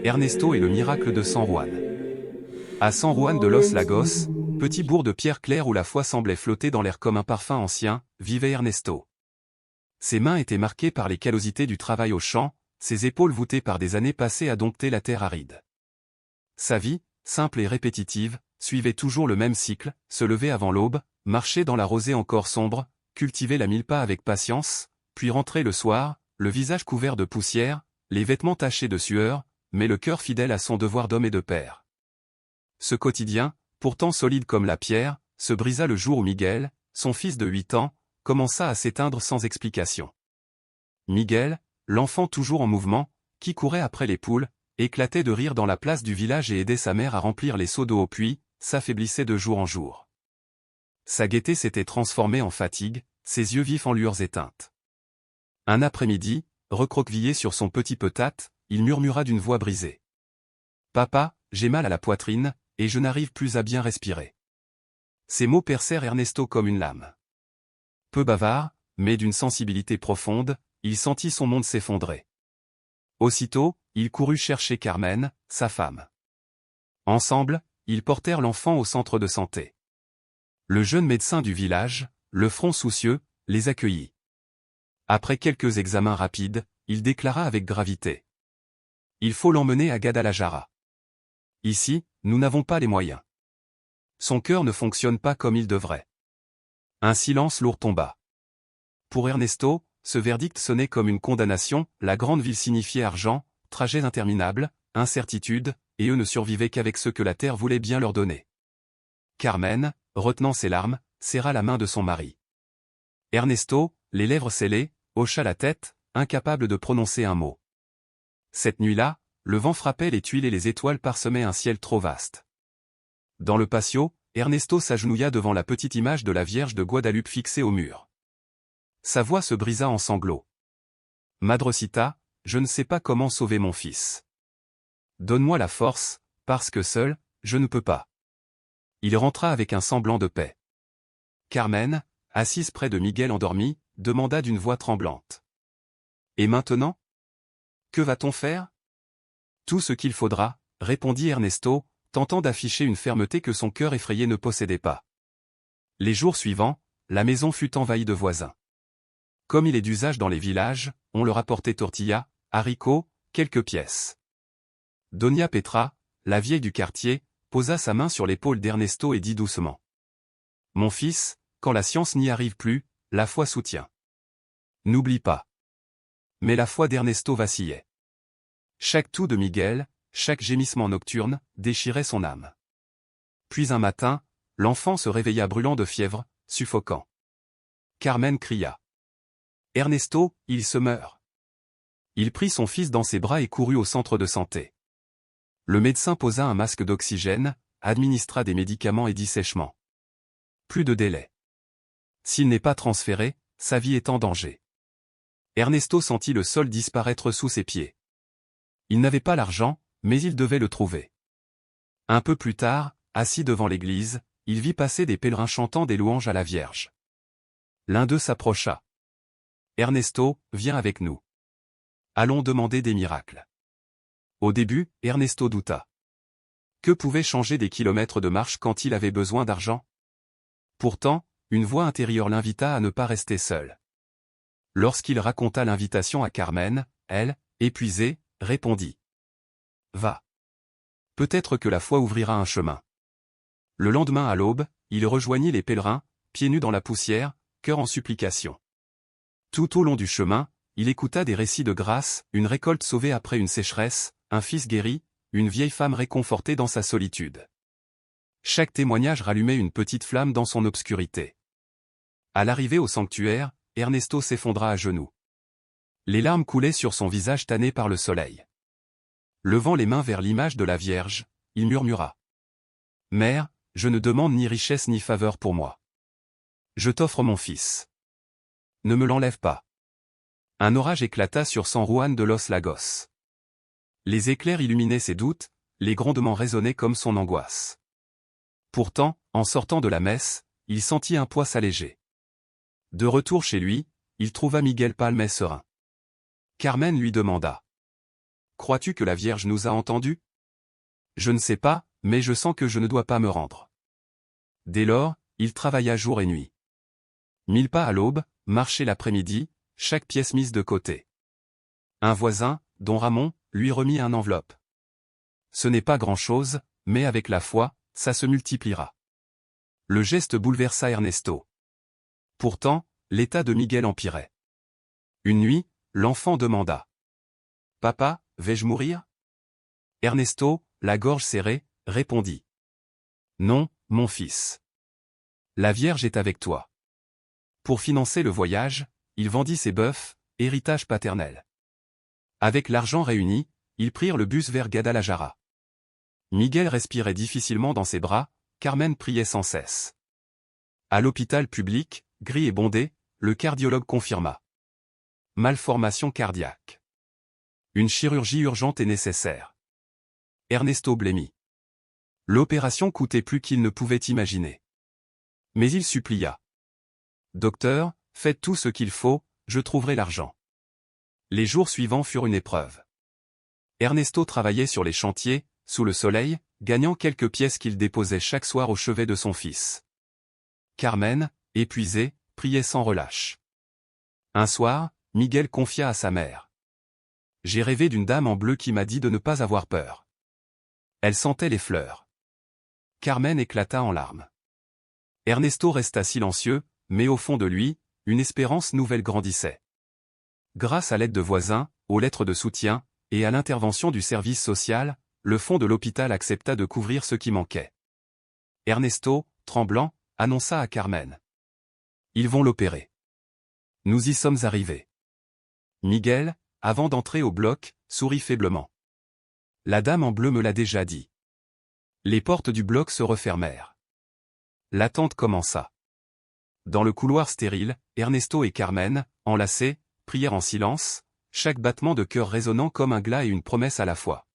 Ernesto et le miracle de San Juan. À San Juan de los Lagos, petit bourg de pierre claire où la foi semblait flotter dans l'air comme un parfum ancien, vivait Ernesto. Ses mains étaient marquées par les callosités du travail au champ, ses épaules voûtées par des années passées à dompter la terre aride. Sa vie, simple et répétitive, suivait toujours le même cycle, se lever avant l'aube, marcher dans la rosée encore sombre, cultiver la milpa avec patience, puis rentrer le soir, le visage couvert de poussière, les vêtements tachés de sueur, mais le cœur fidèle à son devoir d'homme et de père. Ce quotidien, pourtant solide comme la pierre, se brisa le jour où Miguel, son fils de 8 ans, commença à s'éteindre sans explication. Miguel, l'enfant toujours en mouvement, qui courait après les poules, éclatait de rire dans la place du village et aidait sa mère à remplir les seaux d'eau au puits, s'affaiblissait de jour en jour. Sa gaieté s'était transformée en fatigue, ses yeux vifs en lueurs éteintes. Un après-midi, recroquevillé sur son petit peutate, il murmura d'une voix brisée. « Papa, j'ai mal à la poitrine, et je n'arrive plus à bien respirer. » Ces mots percèrent Ernesto comme une lame. Peu bavard, mais d'une sensibilité profonde, il sentit son monde s'effondrer. Aussitôt, il courut chercher Carmen, sa femme. Ensemble, ils portèrent l'enfant au centre de santé. Le jeune médecin du village, le front soucieux, les accueillit. Après quelques examens rapides, il déclara avec gravité. « Il faut l'emmener à Guadalajara. Ici, nous n'avons pas les moyens. Son cœur ne fonctionne pas comme il devrait. » Un silence lourd tomba. Pour Ernesto, ce verdict sonnait comme une condamnation, la grande ville signifiait argent, trajet interminable, incertitude, et eux ne survivaient qu'avec ce que la terre voulait bien leur donner. Carmen, retenant ses larmes, serra la main de son mari. Ernesto, les lèvres scellées, hocha la tête, incapable de prononcer un mot. Cette nuit-là, le vent frappait les tuiles et les étoiles parsemaient un ciel trop vaste. Dans le patio, Ernesto s'agenouilla devant la petite image de la Vierge de Guadalupe fixée au mur. Sa voix se brisa en sanglots. « Madrecita, je ne sais pas comment sauver mon fils. Donne-moi la force, parce que seul, je ne peux pas. » Il rentra avec un semblant de paix. Carmen, assise près de Miguel endormi, demanda d'une voix tremblante. « Et maintenant? Que va-t-on faire? » « Tout ce qu'il faudra, » répondit Ernesto, tentant d'afficher une fermeté que son cœur effrayé ne possédait pas. Les jours suivants, la maison fut envahie de voisins. Comme il est d'usage dans les villages, on leur apportait tortillas, haricots, quelques pièces. Doña Petra, la vieille du quartier, posa sa main sur l'épaule d'Ernesto et dit doucement. « Mon fils, quand la science n'y arrive plus, la foi soutient. N'oublie pas. » Mais la foi d'Ernesto vacillait. Chaque toux de Miguel, chaque gémissement nocturne, déchirait son âme. Puis un matin, l'enfant se réveilla brûlant de fièvre, suffocant. Carmen cria. « Ernesto, il se meurt. » Il prit son fils dans ses bras et courut au centre de santé. Le médecin posa un masque d'oxygène, administra des médicaments et dit sèchement. « Plus de délai. S'il n'est pas transféré, sa vie est en danger. » Ernesto sentit le sol disparaître sous ses pieds. Il n'avait pas l'argent, mais il devait le trouver. Un peu plus tard, assis devant l'église, il vit passer des pèlerins chantant des louanges à la Vierge. L'un d'eux s'approcha. « Ernesto, viens avec nous. Allons demander des miracles. » Au début, Ernesto douta. Que pouvait changer des kilomètres de marche quand il avait besoin d'argent? Pourtant, une voix intérieure l'invita à ne pas rester seul. Lorsqu'il raconta l'invitation à Carmen, elle, épuisée, répondit. « Va. Peut-être que la foi ouvrira un chemin. » Le lendemain à l'aube, il rejoignit les pèlerins, pieds nus dans la poussière, cœur en supplication. Tout au long du chemin, il écouta des récits de grâce, une récolte sauvée après une sécheresse, un fils guéri, une vieille femme réconfortée dans sa solitude. Chaque témoignage rallumait une petite flamme dans son obscurité. À l'arrivée au sanctuaire, Ernesto s'effondra à genoux. Les larmes coulaient sur son visage tanné par le soleil. Levant les mains vers l'image de la Vierge, il murmura. « Mère, je ne demande ni richesse ni faveur pour moi. Je t'offre mon fils. Ne me l'enlève pas. » Un orage éclata sur San Juan de los Lagos. Les éclairs illuminaient ses doutes, les grondements résonnaient comme son angoisse. Pourtant, en sortant de la messe, il sentit un poids s'alléger. De retour chez lui, il trouva Miguel Palme serein. Carmen lui demanda. « crois-tu que la Vierge nous a entendus? Je ne sais pas, mais je sens que je ne dois pas me rendre. Dès lors, il travailla jour et nuit. 1000 pas à l'aube, marché l'après-midi, chaque pièce mise de côté. Un voisin, don Ramon, lui remit un enveloppe. Ce n'est pas grand-chose, mais avec la foi, ça se multipliera. Le geste bouleversa Ernesto. Pourtant, l'état de Miguel empirait. Une nuit, l'enfant demanda. « Papa, vais-je mourir ?» Ernesto, la gorge serrée, répondit. « Non, mon fils. La Vierge est avec toi. » Pour financer le voyage, il vendit ses bœufs, héritage paternel. Avec l'argent réuni, ils prirent le bus vers Guadalajara. Miguel respirait difficilement dans ses bras, Carmen priait sans cesse. À l'hôpital public, gris et bondé, le cardiologue confirma. Malformation cardiaque. Une chirurgie urgente est nécessaire. Ernesto blêmit. L'opération coûtait plus qu'il ne pouvait imaginer. Mais il supplia. Docteur, faites tout ce qu'il faut, je trouverai l'argent. Les jours suivants furent une épreuve. Ernesto travaillait sur les chantiers, sous le soleil, gagnant quelques pièces qu'il déposait chaque soir au chevet de son fils. Carmen, épuisée, priait sans relâche. Un soir, Miguel confia à sa mère. « J'ai rêvé d'une dame en bleu qui m'a dit de ne pas avoir peur. Elle sentait les fleurs. » Carmen éclata en larmes. Ernesto resta silencieux, mais au fond de lui, une espérance nouvelle grandissait. Grâce à l'aide de voisins, aux lettres de soutien, et à l'intervention du service social, le fond de l'hôpital accepta de couvrir ce qui manquait. Ernesto, tremblant, annonça à Carmen. « Ils vont l'opérer. » Nous y sommes arrivés. Miguel, avant d'entrer au bloc, sourit faiblement. La dame en bleu me l'a déjà dit. Les portes du bloc se refermèrent. L'attente commença. Dans le couloir stérile, Ernesto et Carmen, enlacés, prièrent en silence, chaque battement de cœur résonnant comme un glas et une promesse à la fois.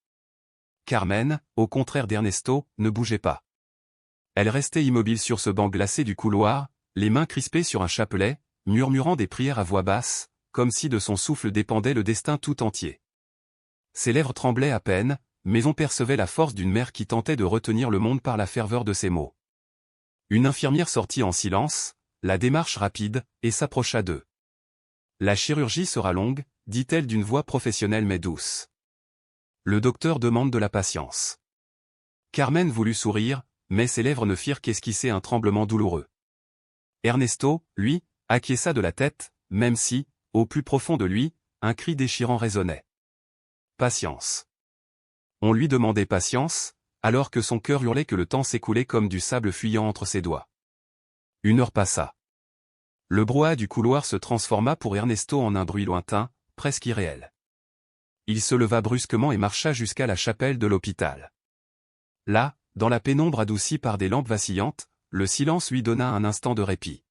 Carmen, au contraire d'Ernesto, ne bougeait pas. Elle restait immobile sur ce banc glacé du couloir, les mains crispées sur un chapelet, murmurant des prières à voix basse, comme si de son souffle dépendait le destin tout entier. Ses lèvres tremblaient à peine, mais on percevait la force d'une mère qui tentait de retenir le monde par la ferveur de ses mots. Une infirmière sortit en silence, la démarche rapide, et s'approcha d'eux. « La chirurgie sera longue, dit-elle d'une voix professionnelle mais douce. Le docteur demande de la patience. » Carmen voulut sourire, mais ses lèvres ne firent qu'esquisser un tremblement douloureux. Ernesto, lui, acquiesça de la tête, même si, au plus profond de lui, un cri déchirant résonnait. Patience. On lui demandait patience, alors que son cœur hurlait que le temps s'écoulait comme du sable fuyant entre ses doigts. 1 heure passa. Le brouhaha du couloir se transforma pour Ernesto en un bruit lointain, presque irréel. Il se leva brusquement et marcha jusqu'à la chapelle de l'hôpital. Là, dans la pénombre adoucie par des lampes vacillantes, le silence lui donna un instant de répit.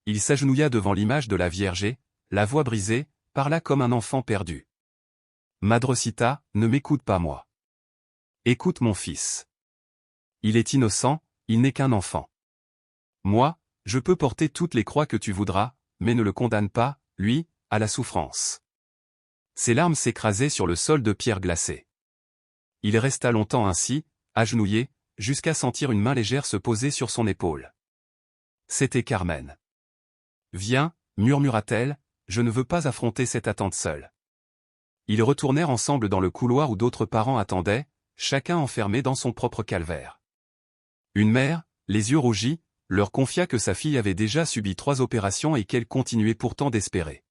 Il s'agenouilla devant l'image de la Vierge et, la voix brisée, parla comme un enfant perdu. « Madrecita, ne m'écoute pas moi. Écoute mon fils. Il est innocent, il n'est qu'un enfant. Moi, je peux porter toutes les croix que tu voudras, mais ne le condamne pas, lui, à la souffrance. » Ses larmes s'écrasaient sur le sol de pierre glacée. Il resta longtemps ainsi, agenouillé, jusqu'à sentir une main légère se poser sur son épaule. C'était Carmen. « Viens, murmura-t-elle, je ne veux pas affronter cette attente seule. » Ils retournèrent ensemble dans le couloir où d'autres parents attendaient, chacun enfermé dans son propre calvaire. Une mère, les yeux rougis, leur confia que sa fille avait déjà subi 3 opérations et qu'elle continuait pourtant d'espérer.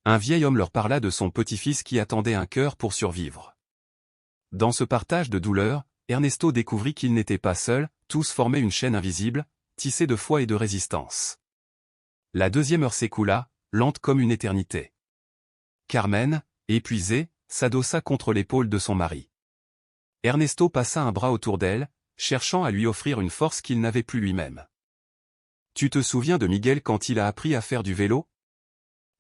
Un vieil homme leur parla de son petit-fils qui attendait un cœur pour survivre. Dans ce partage de douleur, Ernesto découvrit qu'il n'était pas seul, tous formaient une chaîne invisible, tissée de foi et de résistance. La 2e heure s'écoula, lente comme une éternité. Carmen, épuisée, s'adossa contre l'épaule de son mari. Ernesto passa un bras autour d'elle, cherchant à lui offrir une force qu'il n'avait plus lui-même. « Tu te souviens de Miguel quand il a appris à faire du vélo ?»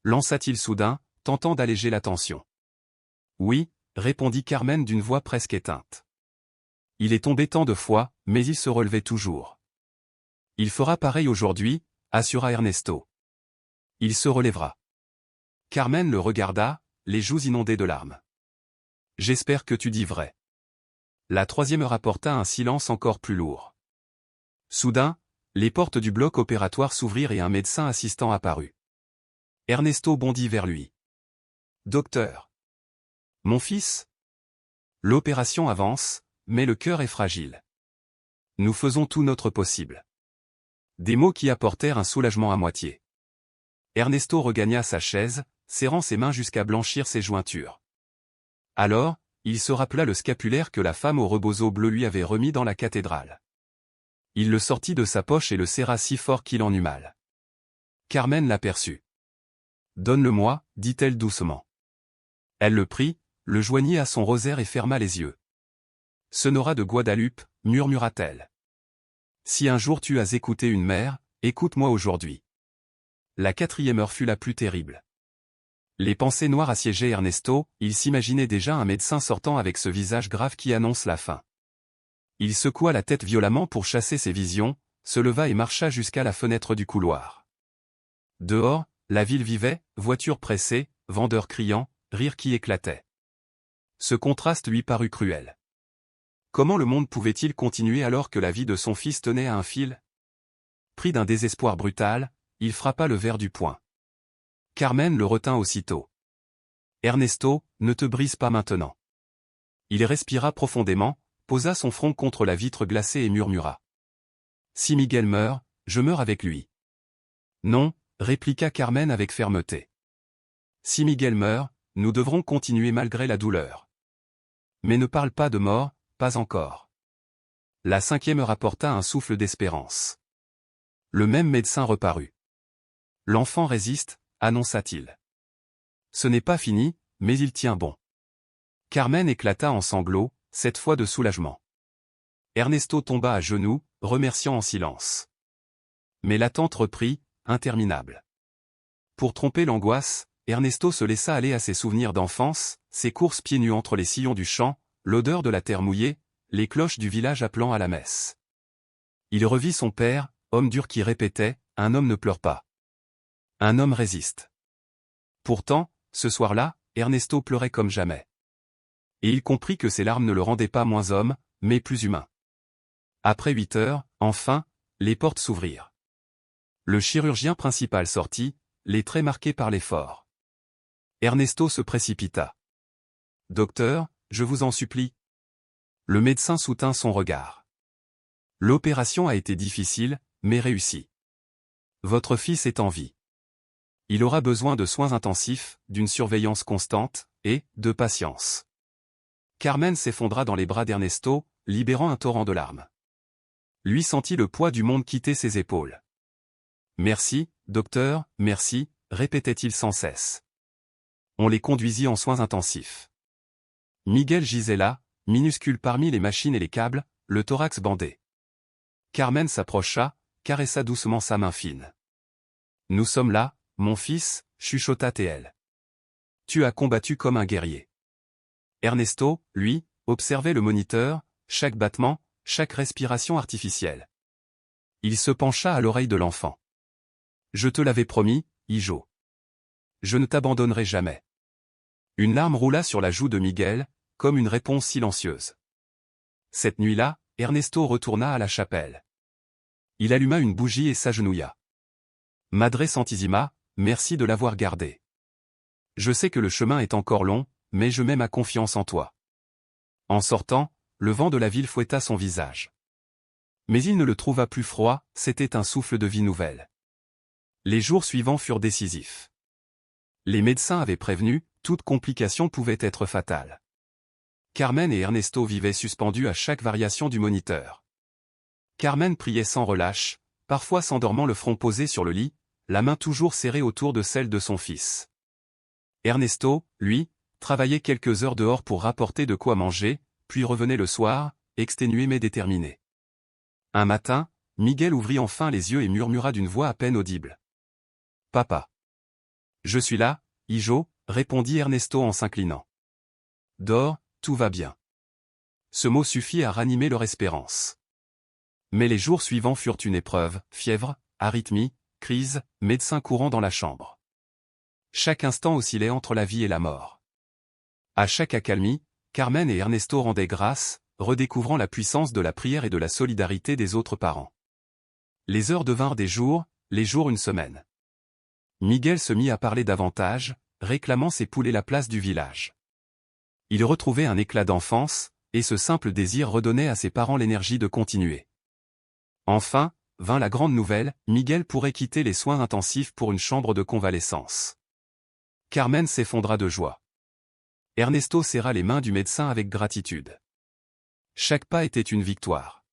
lança-t-il soudain, tentant d'alléger la tension. « Oui, » répondit Carmen d'une voix presque éteinte. « Il est tombé tant de fois, mais il se relevait toujours. »« Il fera pareil aujourd'hui, » assura Ernesto. « Il se relèvera. » Carmen le regarda, les joues inondées de larmes. J'espère que tu dis vrai. La troisième heure apporta un silence encore plus lourd. Soudain, les portes du bloc opératoire s'ouvrirent et un médecin assistant apparut. Ernesto bondit vers lui. Docteur. Mon fils? L'opération avance, mais le cœur est fragile. Nous faisons tout notre possible. Des mots qui apportèrent un soulagement à moitié. Ernesto regagna sa chaise, serrant ses mains jusqu'à blanchir ses jointures. Alors, il se rappela le scapulaire que la femme au rebozo bleu lui avait remis dans la cathédrale. Il le sortit de sa poche et le serra si fort qu'il en eut mal. Carmen l'aperçut. « Donne-le-moi, dit-elle doucement. Elle le prit, le joignit à son rosaire et ferma les yeux. « Sonora de Guadalupe, murmura-t-elle. Si un jour tu as écouté une mère, écoute-moi aujourd'hui. » La quatrième heure fut la plus terrible. Les pensées noires assiégeaient Ernesto, il s'imaginait déjà un médecin sortant avec ce visage grave qui annonce la fin. Il secoua la tête violemment pour chasser ses visions, se leva et marcha jusqu'à la fenêtre du couloir. Dehors, la ville vivait, voitures pressées, vendeurs criant, rires qui éclataient. Ce contraste lui parut cruel. Comment le monde pouvait-il continuer alors que la vie de son fils tenait à un fil? Pris d'un désespoir brutal, il frappa le verre du poing. Carmen le retint aussitôt. « Ernesto, ne te brise pas maintenant. » Il respira profondément, posa son front contre la vitre glacée et murmura. « Si Miguel meurt, je meurs avec lui. » « Non, » répliqua Carmen avec fermeté. « Si Miguel meurt, nous devrons continuer malgré la douleur. Mais ne parle pas de mort, pas encore. » La cinquième heure apporta un souffle d'espérance. Le même médecin reparut. « L'enfant résiste, » annonça-t-il. « Ce n'est pas fini, mais il tient bon. » Carmen éclata en sanglots, cette fois de soulagement. Ernesto tomba à genoux, remerciant en silence. Mais l'attente reprit, interminable. Pour tromper l'angoisse, Ernesto se laissa aller à ses souvenirs d'enfance, ses courses pieds nus entre les sillons du champ, l'odeur de la terre mouillée, les cloches du village appelant à la messe. Il revit son père, homme dur qui répétait, « Un homme ne pleure pas. Un homme résiste. » Pourtant, ce soir-là, Ernesto pleurait comme jamais. Et il comprit que ses larmes ne le rendaient pas moins homme, mais plus humain. Après 8 heures, enfin, les portes s'ouvrirent. Le chirurgien principal sortit, les traits marqués par l'effort. Ernesto se précipita. « Docteur, je vous en supplie. » Le médecin soutint son regard. « L'opération a été difficile, mais réussie. Votre fils est en vie. Il aura besoin de soins intensifs, d'une surveillance constante, et de patience. » Carmen s'effondra dans les bras d'Ernesto, libérant un torrent de larmes. Lui sentit le poids du monde quitter ses épaules. « Merci, docteur, merci », répétait-il sans cesse. On les conduisit en soins intensifs. Miguel gisait là, minuscule parmi les machines et les câbles, le thorax bandé. Carmen s'approcha, caressa doucement sa main fine. « Nous sommes là, mon fils, » chuchota-t-elle. « Tu as combattu comme un guerrier. » Ernesto, lui, observait le moniteur, chaque battement, chaque respiration artificielle. Il se pencha à l'oreille de l'enfant. « Je te l'avais promis, Hijo. Je ne t'abandonnerai jamais. » Une larme roula sur la joue de Miguel, comme une réponse silencieuse. Cette nuit-là, Ernesto retourna à la chapelle. Il alluma une bougie et s'agenouilla. « Madre Santissima, merci de l'avoir gardé. Je sais que le chemin est encore long, mais je mets ma confiance en toi. » En sortant, le vent de la ville fouetta son visage. Mais il ne le trouva plus froid, c'était un souffle de vie nouvelle. Les jours suivants furent décisifs. Les médecins avaient prévenu, toute complication pouvait être fatale. Carmen et Ernesto vivaient suspendus à chaque variation du moniteur. Carmen priait sans relâche, parfois s'endormant le front posé sur le lit, la main toujours serrée autour de celle de son fils. Ernesto, lui, travaillait quelques heures dehors pour rapporter de quoi manger, puis revenait le soir, exténué mais déterminé. Un matin, Miguel ouvrit enfin les yeux et murmura d'une voix à peine audible. « Papa. »« Je suis là, Hijo, » répondit Ernesto en s'inclinant. « Dors, tout va bien. » Ce mot suffit à ranimer leur espérance. Mais les jours suivants furent une épreuve, fièvre, arythmie, crise, médecin courant dans la chambre. Chaque instant oscillait entre la vie et la mort. À chaque accalmie, Carmen et Ernesto rendaient grâce, redécouvrant la puissance de la prière et de la solidarité des autres parents. Les heures devinrent des jours, les jours une semaine. Miguel se mit à parler davantage, réclamant ses poules et la place du village. Il retrouvait un éclat d'enfance, et ce simple désir redonnait à ses parents l'énergie de continuer. Enfin, vint la grande nouvelle, Miguel pourrait quitter les soins intensifs pour une chambre de convalescence. Carmen s'effondra de joie. Ernesto serra les mains du médecin avec gratitude. Chaque pas était une victoire.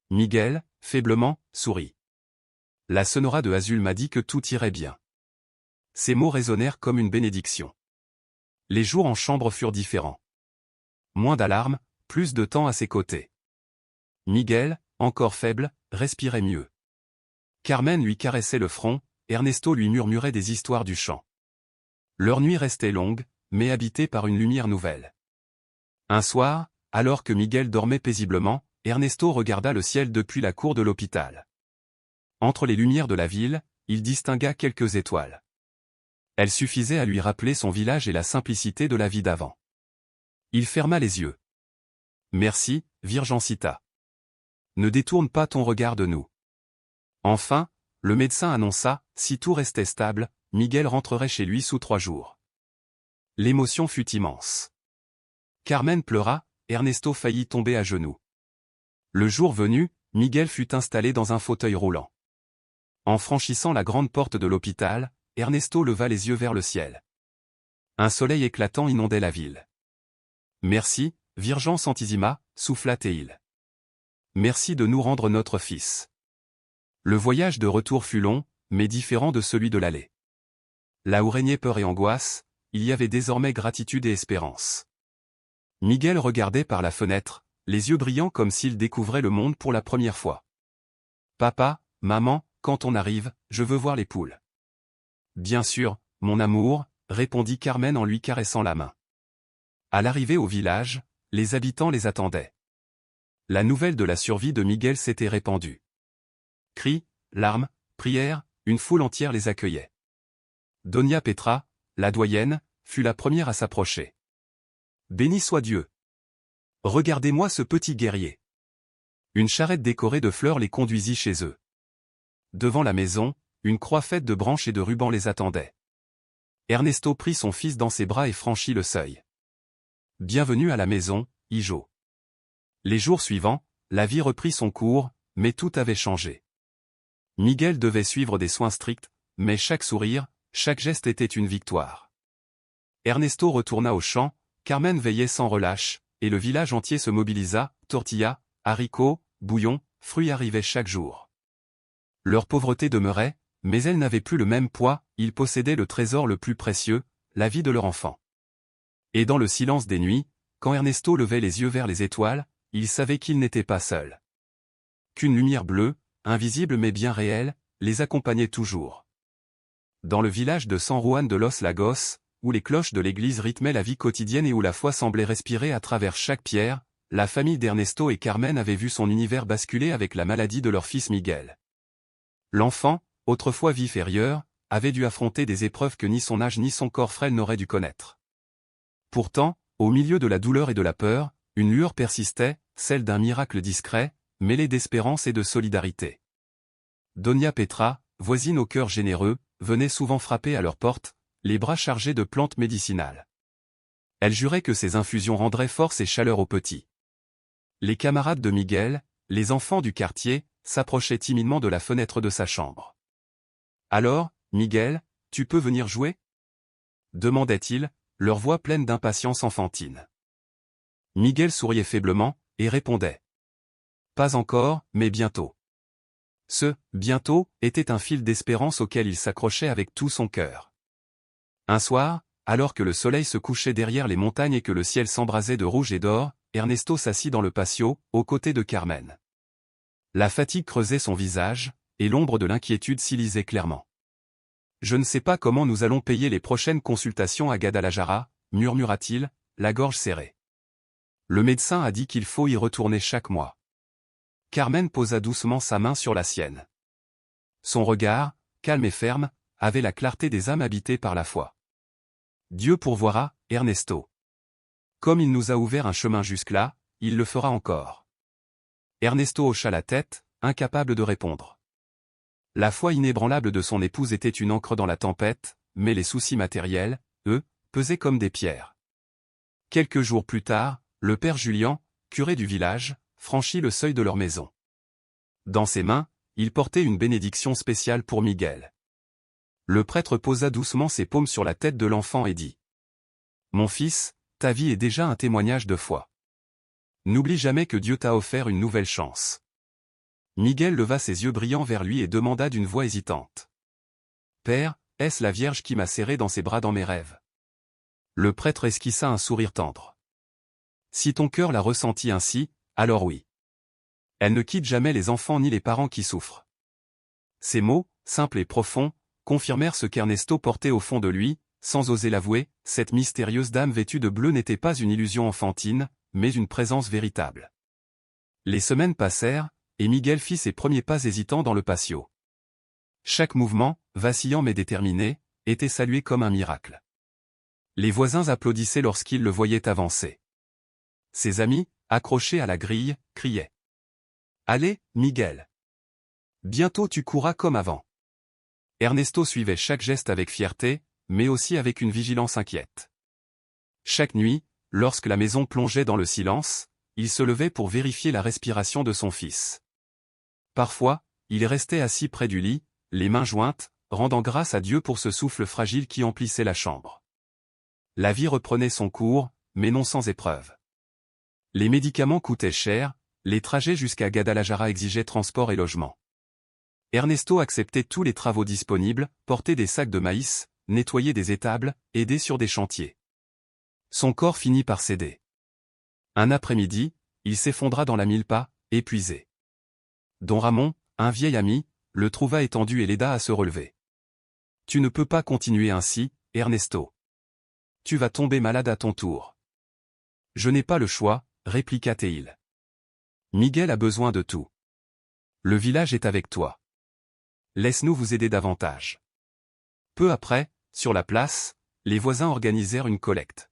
Miguel, faiblement, sourit. La Sonora de Azul m'a dit que tout irait bien. Ces mots résonnèrent comme une bénédiction. Les jours en chambre furent différents. Moins d'alarmes, plus de temps à ses côtés. Miguel, encore faible, respirait mieux. Carmen lui caressait le front, Ernesto lui murmurait des histoires du champ. Leur nuit restait longue, mais habitée par une lumière nouvelle. Un soir, alors que Miguel dormait paisiblement, Ernesto regarda le ciel depuis la cour de l'hôpital. Entre les lumières de la ville, il distingua quelques étoiles. Elles suffisaient à lui rappeler son village et la simplicité de la vie d'avant. Il ferma les yeux. Merci, Virgencita. Ne détourne pas ton regard de nous. Enfin, le médecin annonça, si tout restait stable, Miguel rentrerait chez lui sous 3 jours. L'émotion fut immense. Carmen pleura, Ernesto faillit tomber à genoux. Le jour venu, Miguel fut installé dans un fauteuil roulant. En franchissant la grande porte de l'hôpital, Ernesto leva les yeux vers le ciel. Un soleil éclatant inondait la ville. Merci, Virgen Santissima, souffla-t-il. Merci de nous rendre notre fils. Le voyage de retour fut long, mais différent de celui de l'aller. Là où régnait peur et angoisse, il y avait désormais gratitude et espérance. Miguel regardait par la fenêtre, les yeux brillants comme s'il découvrait le monde pour la première fois. Papa, maman, quand on arrive, je veux voir les poules. Bien sûr, mon amour, répondit Carmen en lui caressant la main. À l'arrivée au village, les habitants les attendaient. La nouvelle de la survie de Miguel s'était répandue. Cris, larmes, prières, une foule entière les accueillait. Doña Petra, la doyenne, fut la première à s'approcher. Béni soit Dieu. Regardez-moi ce petit guerrier. Une charrette décorée de fleurs les conduisit chez eux. Devant la maison, une croix faite de branches et de rubans les attendait. Ernesto prit son fils dans ses bras et franchit le seuil. Bienvenue à la maison, Hijo. Les jours suivants, la vie reprit son cours, mais tout avait changé. Miguel devait suivre des soins stricts, mais chaque sourire, chaque geste était une victoire. Ernesto retourna au champ, Carmen veillait sans relâche, et le village entier se mobilisa, tortillas, haricots, bouillon, fruits arrivaient chaque jour. Leur pauvreté demeurait, mais elle n'avait plus le même poids, ils possédaient le trésor le plus précieux, la vie de leur enfant. Et dans le silence des nuits, quand Ernesto levait les yeux vers les étoiles, il savait qu'il n'était pas seul. Qu'une lumière bleue, invisible mais bien réelle, les accompagnait toujours. Dans le village de San Juan de los Lagos, où les cloches de l'église rythmaient la vie quotidienne et où la foi semblait respirer à travers chaque pierre, la famille d'Ernesto et Carmen avait vu son univers basculer avec la maladie de leur fils Miguel. L'enfant, autrefois vif et rieur, avait dû affronter des épreuves que ni son âge ni son corps frêle n'auraient dû connaître. Pourtant, au milieu de la douleur et de la peur, une lueur persistait, celle d'un miracle discret, mêlé d'espérance et de solidarité. Doña Petra, voisine au cœur généreux, venait souvent frapper à leur porte, les bras chargés de plantes médicinales. Elle jurait que ces infusions rendraient force et chaleur aux petits. Les camarades de Miguel, les enfants du quartier, s'approchaient timidement de la fenêtre de sa chambre. « Alors, Miguel, tu peux venir jouer ?» demandait-il, leur voix pleine d'impatience enfantine. Miguel souriait faiblement, et répondait. « Pas encore, mais bientôt. » Ce « bientôt » était un fil d'espérance auquel il s'accrochait avec tout son cœur. Un soir, alors que le soleil se couchait derrière les montagnes et que le ciel s'embrasait de rouge et d'or, Ernesto s'assit dans le patio, aux côtés de Carmen. La fatigue creusait son visage, et l'ombre de l'inquiétude s'y lisait clairement. « Je ne sais pas comment nous allons payer les prochaines consultations à Guadalajara, murmura-t-il, la gorge serrée. Le médecin a dit qu'il faut y retourner chaque mois. Carmen posa doucement sa main sur la sienne. Son regard, calme et ferme, avait la clarté des âmes habitées par la foi. Dieu pourvoira, Ernesto. Comme il nous a ouvert un chemin jusque-là, il le fera encore. Ernesto hocha la tête, incapable de répondre. La foi inébranlable de son épouse était une ancre dans la tempête, mais les soucis matériels, eux, pesaient comme des pierres. Quelques jours plus tard, le père Julian, curé du village, franchit le seuil de leur maison. Dans ses mains, il portait une bénédiction spéciale pour Miguel. Le prêtre posa doucement ses paumes sur la tête de l'enfant et dit : « Mon fils, ta vie est déjà un témoignage de foi. N'oublie jamais que Dieu t'a offert une nouvelle chance. » Miguel leva ses yeux brillants vers lui et demanda d'une voix hésitante : « Père, est-ce la Vierge qui m'a serré dans ses bras dans mes rêves ?» Le prêtre esquissa un sourire tendre. « Si ton cœur l'a ressenti ainsi, alors oui. Elle ne quitte jamais les enfants ni les parents qui souffrent. » Ces mots, simples et profonds, confirmèrent ce qu'Ernesto portait au fond de lui, sans oser l'avouer, cette mystérieuse dame vêtue de bleu n'était pas une illusion enfantine, mais une présence véritable. Les semaines passèrent, et Miguel fit ses premiers pas hésitants dans le patio. Chaque mouvement, vacillant mais déterminé, était salué comme un miracle. Les voisins applaudissaient lorsqu'ils le voyaient avancer. Ses amis, accrochés à la grille, criaient : « Allez, Miguel. Bientôt tu courras comme avant. » Ernesto suivait chaque geste avec fierté, mais aussi avec une vigilance inquiète. Chaque nuit, lorsque la maison plongeait dans le silence, il se levait pour vérifier la respiration de son fils. Parfois, il restait assis près du lit, les mains jointes, rendant grâce à Dieu pour ce souffle fragile qui emplissait la chambre. La vie reprenait son cours, mais non sans épreuve. Les médicaments coûtaient cher, les trajets jusqu'à Guadalajara exigeaient transport et logement. Ernesto acceptait tous les travaux disponibles, porter des sacs de maïs, nettoyer des étables, aider sur des chantiers. Son corps finit par céder. Un après-midi, il s'effondra dans la milpa, épuisé. Don Ramon, un vieil ami, le trouva étendu et l'aida à se relever. « Tu ne peux pas continuer ainsi, Ernesto. Tu vas tomber malade à ton tour. »« Je n'ai pas le choix, » répliqua-t-il. « Miguel a besoin de tout. Le village est avec toi. Laisse-nous vous aider davantage. » Peu après, sur la place, les voisins organisèrent une collecte.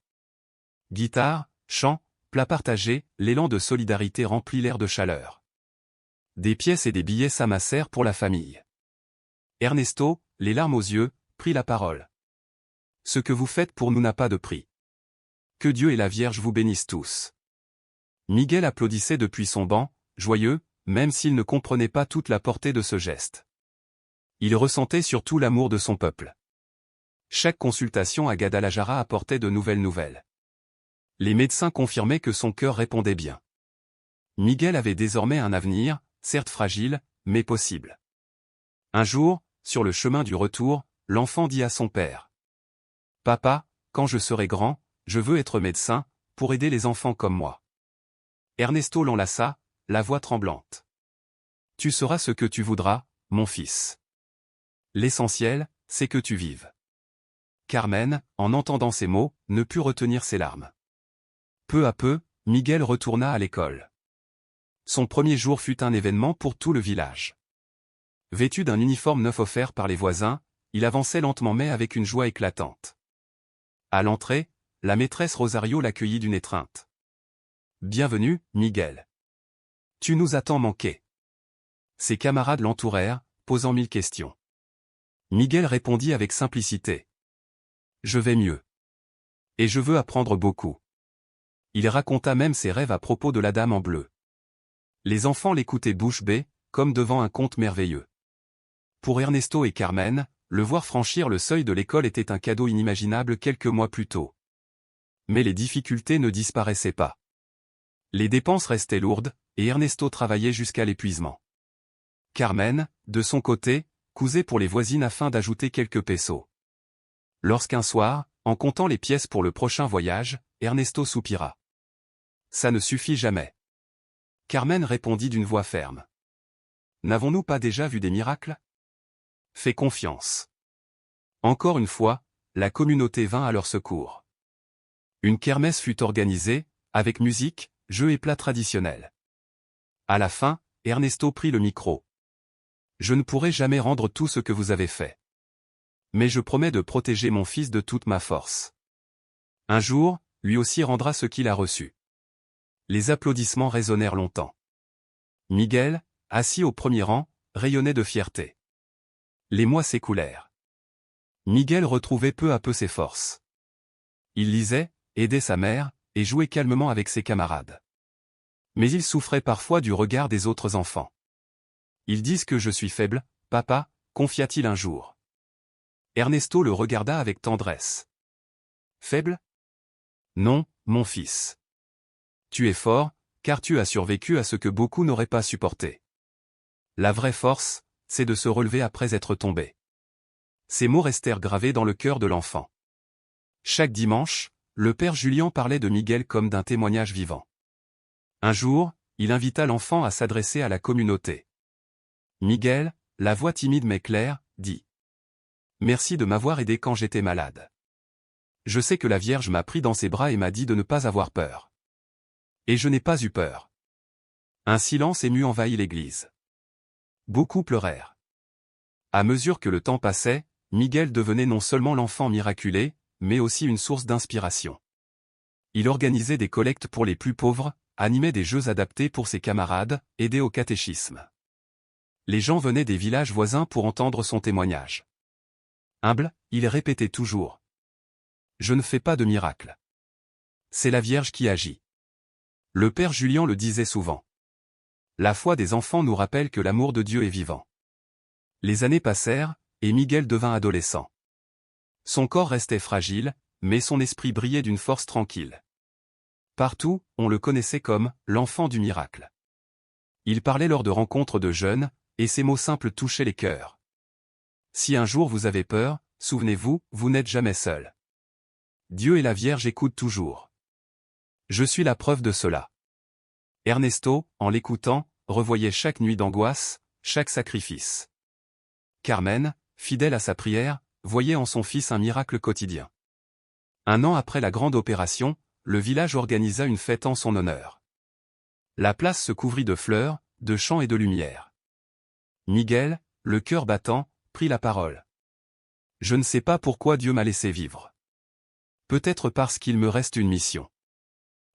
Guitare, chants, plats partagés, l'élan de solidarité remplit l'air de chaleur. Des pièces et des billets s'amassèrent pour la famille. Ernesto, les larmes aux yeux, prit la parole. « Ce que vous faites pour nous n'a pas de prix. Que Dieu et la Vierge vous bénissent tous. » Miguel applaudissait depuis son banc, joyeux, même s'il ne comprenait pas toute la portée de ce geste. Il ressentait surtout l'amour de son peuple. Chaque consultation à Guadalajara apportait de nouvelles nouvelles. Les médecins confirmaient que son cœur répondait bien. Miguel avait désormais un avenir, certes fragile, mais possible. Un jour, sur le chemin du retour, l'enfant dit à son père : « Papa, quand je serai grand, je veux être médecin, pour aider les enfants comme moi. » Ernesto l'enlaça, la voix tremblante. « Tu seras ce que tu voudras, mon fils. L'essentiel, c'est que tu vives. » Carmen, en entendant ces mots, ne put retenir ses larmes. Peu à peu, Miguel retourna à l'école. Son premier jour fut un événement pour tout le village. Vêtu d'un uniforme neuf offert par les voisins, il avançait lentement mais avec une joie éclatante. À l'entrée, la maîtresse Rosario l'accueillit d'une étreinte. « Bienvenue, Miguel. Tu nous as tant manqué. » Ses camarades l'entourèrent, posant 1000 questions. Miguel répondit avec simplicité. « Je vais mieux. Et je veux apprendre beaucoup. » Il raconta même ses rêves à propos de la dame en bleu. Les enfants l'écoutaient bouche bée, comme devant un conte merveilleux. Pour Ernesto et Carmen, le voir franchir le seuil de l'école était un cadeau inimaginable quelques mois plus tôt. Mais les difficultés ne disparaissaient pas. Les dépenses restaient lourdes, et Ernesto travaillait jusqu'à l'épuisement. Carmen, de son côté, cousait pour les voisines afin d'ajouter quelques pesos. Lorsqu'un soir, en comptant les pièces pour le prochain voyage, Ernesto soupira. « Ça ne suffit jamais. » Carmen répondit d'une voix ferme. « N'avons-nous pas déjà vu des miracles ? Fais confiance. » Encore une fois, la communauté vint à leur secours. Une kermesse fut organisée, avec musique, jeux et plats traditionnels. À la fin, Ernesto prit le micro. « Je ne pourrai jamais rendre tout ce que vous avez fait. Mais je promets de protéger mon fils de toute ma force. Un jour, lui aussi rendra ce qu'il a reçu. Les applaudissements résonnèrent longtemps. Miguel, assis au premier rang, rayonnait de fierté. Les mois s'écoulèrent. Miguel retrouvait peu à peu ses forces. Il lisait, aidait sa mère, et jouait calmement avec ses camarades. Mais il souffrait parfois du regard des autres enfants. « Ils disent que je suis faible, papa », confia-t-il un jour. Ernesto le regarda avec tendresse. « Faible ? Non, mon fils. Tu es fort, car tu as survécu à ce que beaucoup n'auraient pas supporté. La vraie force, c'est de se relever après être tombé. » Ces mots restèrent gravés dans le cœur de l'enfant. Chaque dimanche, le père Julien parlait de Miguel comme d'un témoignage vivant. Un jour, il invita l'enfant à s'adresser à la communauté. Miguel, la voix timide mais claire, dit « Merci de m'avoir aidé quand j'étais malade. Je sais que la Vierge m'a pris dans ses bras et m'a dit de ne pas avoir peur. Et je n'ai pas eu peur. » Un silence ému envahit l'église. Beaucoup pleurèrent. À mesure que le temps passait, Miguel devenait non seulement l'enfant miraculé, mais aussi une source d'inspiration. Il organisait des collectes pour les plus pauvres, animait des jeux adaptés pour ses camarades, aidait au catéchisme. Les gens venaient des villages voisins pour entendre son témoignage. Humble, il répétait toujours « Je ne fais pas de miracle. C'est la Vierge qui agit. » Le père Julien le disait souvent. La foi des enfants nous rappelle que l'amour de Dieu est vivant. Les années passèrent, et Miguel devint adolescent. Son corps restait fragile, mais son esprit brillait d'une force tranquille. Partout, on le connaissait comme « l'enfant du miracle ». Il parlait lors de rencontres de jeunes, et ses mots simples touchaient les cœurs. Si un jour vous avez peur, souvenez-vous, vous n'êtes jamais seul. Dieu et la Vierge écoutent toujours. Je suis la preuve de cela. Ernesto, en l'écoutant, revoyait chaque nuit d'angoisse, chaque sacrifice. Carmen, fidèle à sa prière, voyait en son fils un miracle quotidien. Un an après la grande opération, le village organisa une fête en son honneur. La place se couvrit de fleurs, de chants et de lumière. Miguel, le cœur battant, prit la parole. « Je ne sais pas pourquoi Dieu m'a laissé vivre. Peut-être parce qu'il me reste une mission.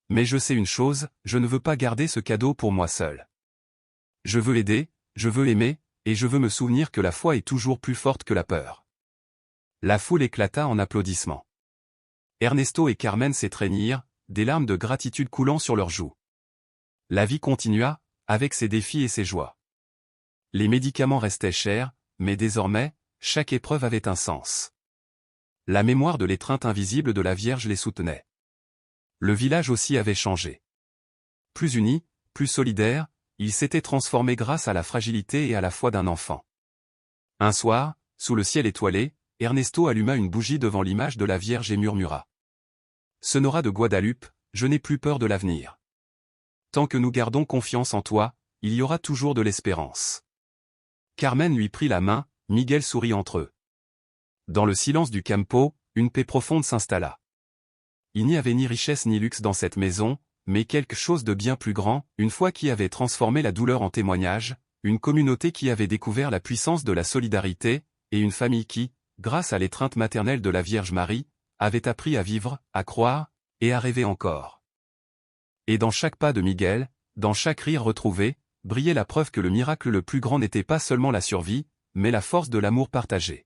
Mais je sais une chose, je ne veux pas garder ce cadeau pour moi seul. Je veux aider, je veux aimer, et je veux me souvenir que la foi est toujours plus forte que la peur. » La foule éclata en applaudissements. Ernesto et Carmen s'étreignirent, des larmes de gratitude coulant sur leurs joues. La vie continua, avec ses défis et ses joies. Les médicaments restaient chers, mais désormais, chaque épreuve avait un sens. La mémoire de l'étreinte invisible de la Vierge les soutenait. Le village aussi avait changé. Plus uni, plus solidaire, il s'était transformé grâce à la fragilité et à la foi d'un enfant. Un soir, sous le ciel étoilé, Ernesto alluma une bougie devant l'image de la Vierge et murmura. « Sonora de Guadalupe, je n'ai plus peur de l'avenir. Tant que nous gardons confiance en toi, il y aura toujours de l'espérance. » Carmen lui prit la main, Miguel sourit entre eux. Dans le silence du campo, une paix profonde s'installa. Il n'y avait ni richesse ni luxe dans cette maison, mais quelque chose de bien plus grand, une foi qui avait transformé la douleur en témoignage, une communauté qui avait découvert la puissance de la solidarité, et une famille qui, grâce à l'étreinte maternelle de la Vierge Marie, avait appris à vivre, à croire, et à rêver encore. Et dans chaque pas de Miguel, dans chaque rire retrouvé, brillait la preuve que le miracle le plus grand n'était pas seulement la survie, mais la force de l'amour partagé.